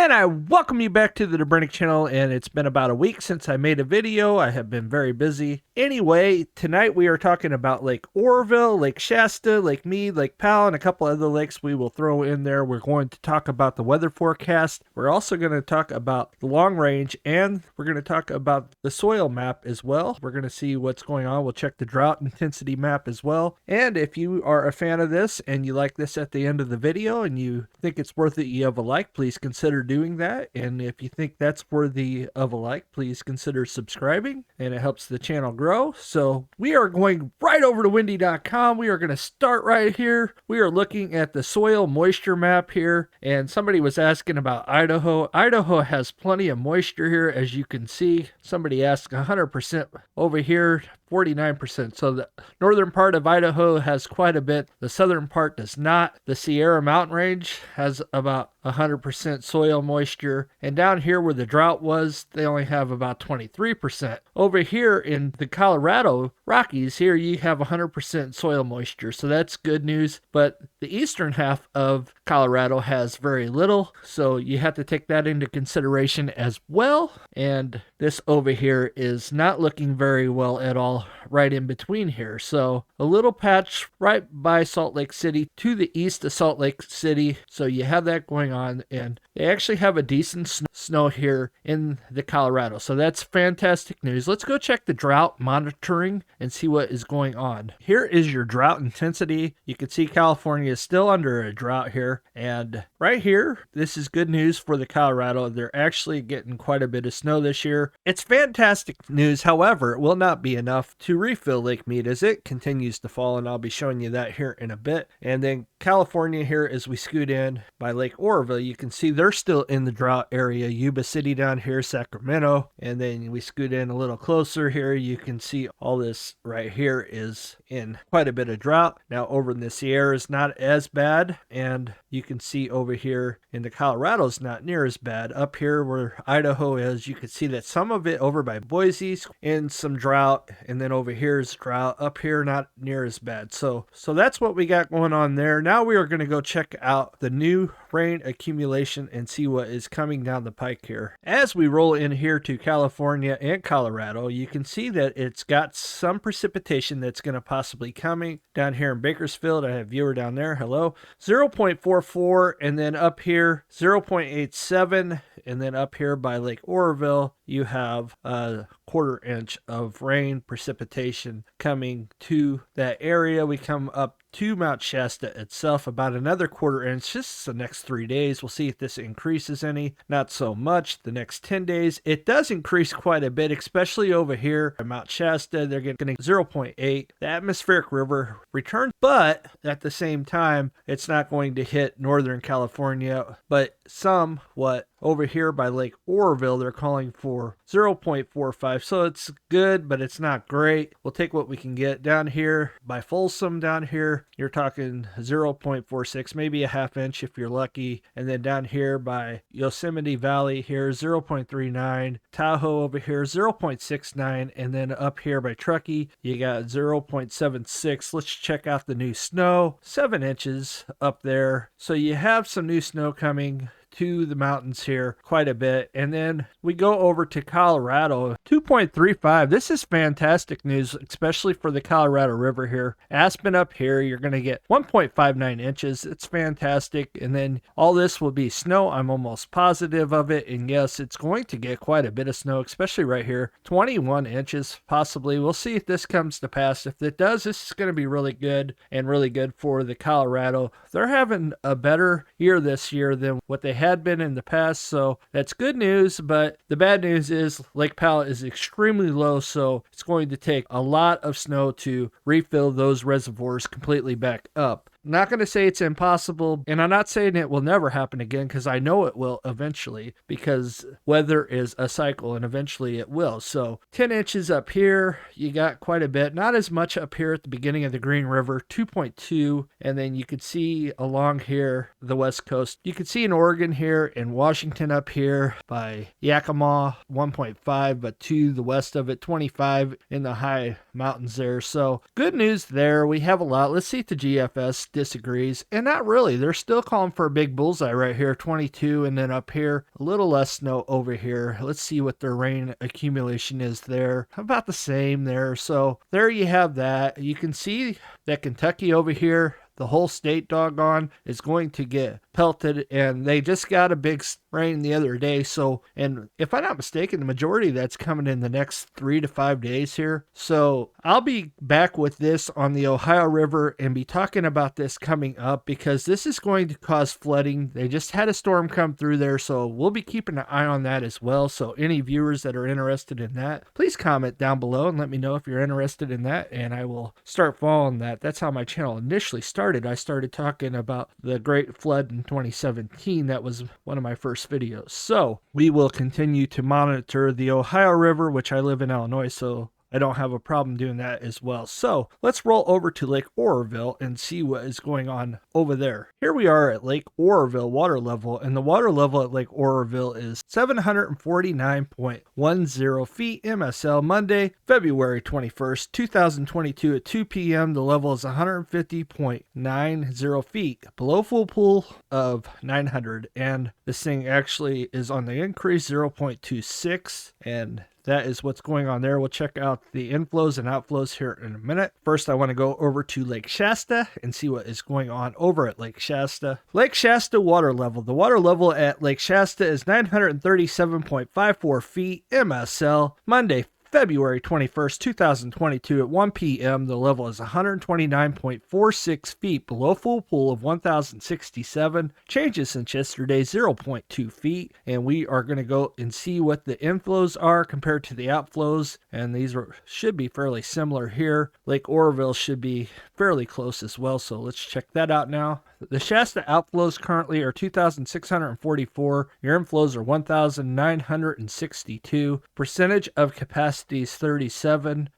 And I welcome you back to the Dobrenic channel, and it's been about a week since I made a video. I have been very busy. Anyway, tonight we are talking about Lake Oroville, Lake Shasta, Lake Mead, Lake Powell, and a couple other lakes we will throw in there. We're going to talk about the weather forecast. We're also going to talk about the long range, and we're going to talk about the soil map as well. We're going to see what's going on. We'll check the drought intensity map as well. And if you are a fan of this and you like this at the end of the video and you think it's worth it, you have a like, please consider doing that. And if you think that's worthy of a like, please consider subscribing, and it helps the channel grow. So we are going right over to windy.com. We are going to start right here. We are looking at the soil moisture map here, and somebody was asking about Idaho. Idaho has plenty of moisture here, as you can see. Somebody asked 100% over here, 49%. So the northern part of Idaho has quite a bit. The southern part does not. The Sierra Mountain Range has about 100% soil moisture. And down here where the drought was, they only have about 23%. Over here in the Colorado Rockies, here you have 100% soil moisture. So that's good news. But the eastern half of Colorado has very little. So you have to take that into consideration as well. And this over here is not looking very well at all, right in between here. So a little patch right by Salt Lake City to the east of Salt Lake City. So you have that going on, and they actually have a decent snow here in the Colorado. So that's fantastic news. Let's go check the drought monitoring and see what is going on. Here is your drought intensity. You can see California is still under a drought here. And right here, this is good news for the Colorado. They're actually getting quite a bit of snow this year. It's fantastic news. However, it will not be enough to refill Lake Mead as it continues to fall, and I'll be showing you that here in a bit. And then California here, as we scoot in by Lake Oroville, you can see they're still in the drought area. Yuba City down here, Sacramento, and then we scoot in a little closer here. You can see all this right here is in quite a bit of drought. Now over in the Sierra is not as bad, and you can see over here in the Colorado is not near as bad. Up here where Idaho is, you can see that some of it over by Boise's in some drought, and then over here is drought. Up here not near as bad. So that's what we got going on there. Now we are going to go check out the new rain accumulation and see what is coming down the pike here. As we roll in here to California and Colorado, you can see that it's got some precipitation that's going to possibly coming down here in Bakersfield. I have viewer down there. Hello. 0.44, and then up here 0.87, and then up here by Lake Oroville you have a quarter-inch of rain precipitation coming to that area. We come up to Mount Shasta itself, about another quarter-inch just the next 3 days. We'll see if this increases any. Not so much the next 10 days. It does increase quite a bit, especially over here at Mount Shasta. They're getting 0.8. The atmospheric river returns, but at the same time, it's not going to hit Northern California, but somewhat over here by Lake Oroville, they're calling for 0.45. So it's good, but it's not great. We'll take what we can get. Down here by Folsom down here, you're talking 0.46, maybe a half inch if you're lucky. And then down here by Yosemite Valley here, 0.39. Tahoe over here, 0.69. And then up here by Truckee, you got 0.76. Let's check out the new snow. 7 inches up there. So you have some new snow coming to the mountains here quite a bit. And then we go over to Colorado, 2.35. This is fantastic news, especially for the Colorado River here. Aspen up here, you're going to get 1.59 inches. It's fantastic. And then all this will be snow. I'm almost positive of it. And yes, it's going to get quite a bit of snow, especially right here. 21 inches possibly. We'll see if this comes to pass. If it does, this is going to be really good, and really good for the Colorado. They're having a better year this year than what they had been in the past, so that's good news. But the bad news is Lake Powell is extremely low, so it's going to take a lot of snow to refill those reservoirs completely back up. Not going to say it's impossible, and I'm not saying it will never happen again, because I know it will eventually, because weather is a cycle, and eventually it will. So 10 inches up here, you got quite a bit. Not as much up here at the beginning of the Green River, 2.2, and then you could see along here, the west coast. You can see in Oregon here, in Washington up here by Yakima, 1.5, but to the west of it, 25 in the high mountains there. So good news there. We have a lot. Let's see if the GFS disagrees, and not really. They're still calling for a big bullseye right here, 22, and then up here, a little less snow over here. Let's see what their rain accumulation is there. About the same there. So there you have that. You can see that Kentucky over here, the whole state doggone is going to get pelted, and they just got a big rain the other day. So, and if I'm not mistaken, the majority of that's coming in the next 3 to 5 days here. So I'll be back with this on the Ohio River and be talking about this coming up, because this is going to cause flooding. They just had a storm come through there, so we'll be keeping an eye on that as well. So any viewers that are interested in that, please comment down below and let me know if you're interested in that, and I will start following that. That's how my channel initially started. I started talking about the Great Flood in 2017. That was one of my first videos. So we will continue to monitor the Ohio River, which I live in Illinois, so I don't have a problem doing that as well. So let's roll over to Lake Oroville and see what is going on over there. Here we are at Lake Oroville water level, and the water level at Lake Oroville is 749.10 feet MSL. Monday, February 21st, 2022 at 2 p.m. The level is 150.90 feet below full pool of 900, and this thing actually is on the increase, 0.26, and that is what's going on there. We'll check out the inflows and outflows here in a minute. First, I want to go over to Lake Shasta and see what is going on over at Lake Shasta. Lake Shasta water level. The water level at Lake Shasta is 937.54 feet MSL. Monday, February 21st, 2022 at 1 p.m. The level is 129.46 feet below full pool of 1,067. Changes since yesterday, 0.2 feet. And we are going to go and see what the inflows are compared to the outflows. And these should be fairly similar here. Lake Oroville should be fairly close as well. So let's check that out now. The Shasta outflows currently are 2,644. Your inflows are 1,962. Percentage of capacity is 37%.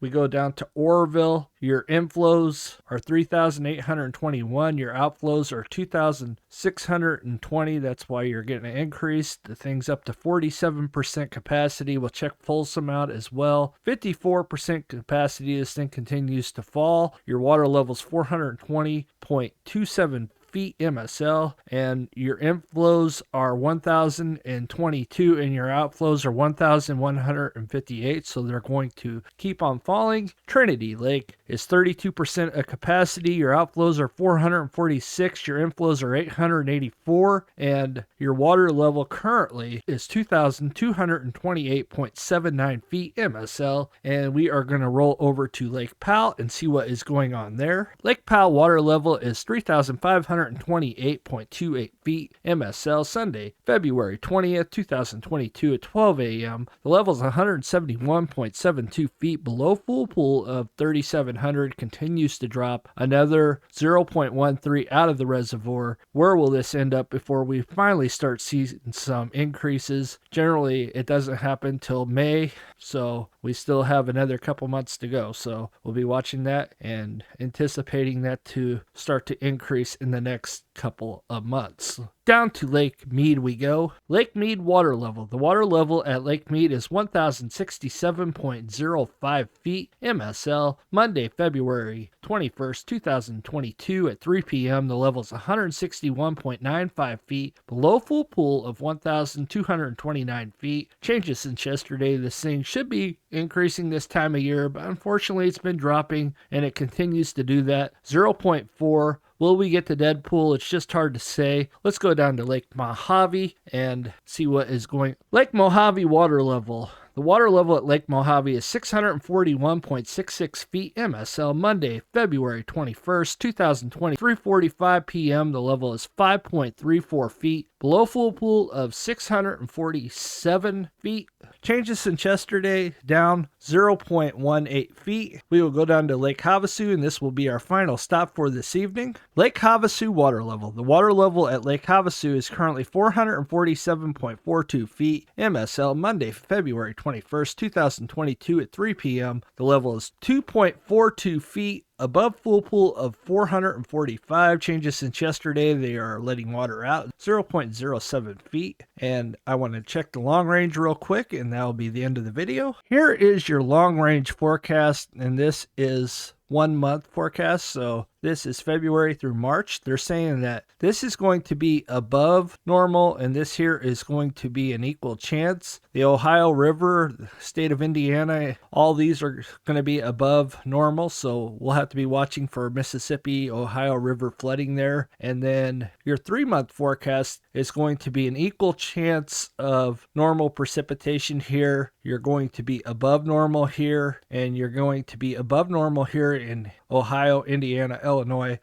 We go down to Oroville. Your inflows are 3,821. Your outflows are 2,620. That's why you're getting an increase. The thing's up to 47% capacity. We'll check Folsom out as well. 54% capacity. This thing continues to fall. Your water level's 420.27 feet MSL, and your inflows are 1,022 and your outflows are 1,158, so they're going to keep on falling. Trinity Lake is 32% of capacity. Your outflows are 446, your inflows are 884, and your water level currently is 2,228.79 feet MSL. And we are going to roll over to Lake Powell and see what is going on there. Lake Powell water level is 3,528.28 feet MSL. Sunday, February 20th, 2022 at 12 a.m. The level is 171.72 feet below full pool of 3,700. Continues to drop another 0.13 out of the reservoir. Where will this end up before we finally start seeing some increases? Generally, it doesn't happen till May, so we still have another couple months to go. So we'll be watching that and anticipating that to start to increase in the next couple of months. Down to Lake Mead we go. Lake Mead water level. The water level at Lake Mead is 1,067.05 feet MSL. Monday, February 21st, 2022 at 3 p.m. The level is 161.95 feet below full pool of 1,229 feet. Changes since yesterday. This thing should be increasing this time of year, but unfortunately it's been dropping and it continues to do that. 0.4. Will we get to Deadpool? It's just hard to say. Let's go down to Lake Mojave and see what is going. Lake Mojave water level. The water level at Lake Mojave is 641.66 feet MSL. Monday, February 21st, 2020, 3:45 p.m. The level is 5.34 feet below full pool of 647 feet. Changes since yesterday, down 0.18 feet. We will go down to Lake Havasu, and this will be our final stop for this evening. Lake Havasu water level. The water level at Lake Havasu is currently 447.42 feet MSL. Monday, February 21st, 2022 at 3 p.m. The level is 2.42 feet above full pool of 445. Changes since yesterday. They are letting water out 0.07 feet. And I want to check the long range real quick, and that'll be the end of the video. Here is your long range forecast, and this is 1 month forecast. So this is February through March. They're saying that this is going to be above normal, and this here is going to be an equal chance. The Ohio River, the state of Indiana, all these are going to be above normal, so we'll have to be watching for Mississippi, Ohio River flooding there. And then your 3-month forecast is going to be an equal chance of normal precipitation here. You're going to be above normal here, and you're going to be above normal here in Ohio, Indiana, Illinois,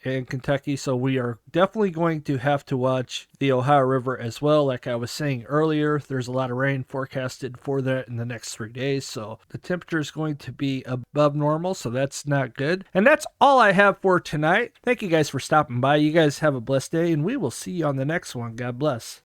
and Kentucky. So we are definitely going to have to watch the Ohio River as well. Like I was saying earlier, there's a lot of rain forecasted for that in the next 3 days. So the temperature is going to be above normal, so that's not good. And that's all I have for tonight. Thank you guys for stopping by. You guys have a blessed day, and we will see you on the next one. God bless.